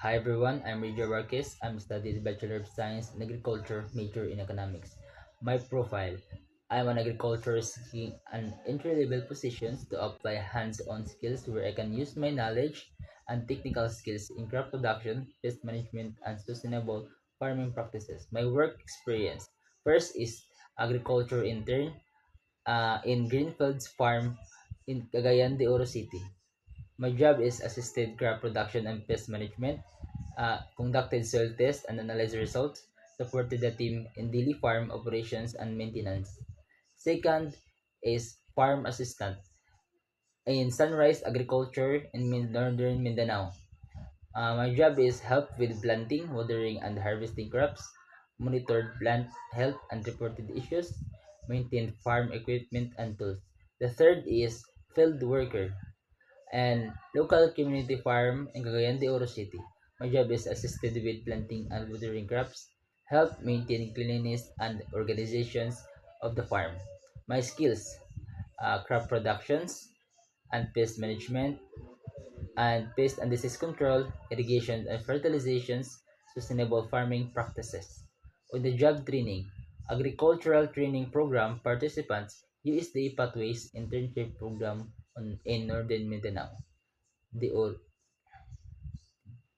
Hi everyone, I'm Rijo Marquez. I'm studying Bachelor of Science in Agriculture, major in Economics. My profile: I'm an agriculturist seeking an entry-level positions to apply hands-on skills where I can use my knowledge and technical skills in crop production, pest management, and sustainable farming practices. My work experience: first is agriculture intern in Greenfields Farm in Cagayan de Oro City. My job is assisted crop production and pest management, conducted soil tests and analyzed results, supported the team in daily farm operations and maintenance. Second is farm assistant in Sunrise Agriculture in Northern Mindanao. My job is help with planting, watering, and harvesting crops, monitored plant health and reported issues, maintain farm equipment and tools. The third is field worker and local community farm in Cagayan de Oro City. My job is assisted with planting and watering crops, help maintain cleanliness and organizations of the farm. My skills: crop productions and pest management and pest and disease control, irrigation and fertilizations, sustainable farming practices. On the job training, agricultural training program participants, USDA Pathways internship program in Northern Mindanao.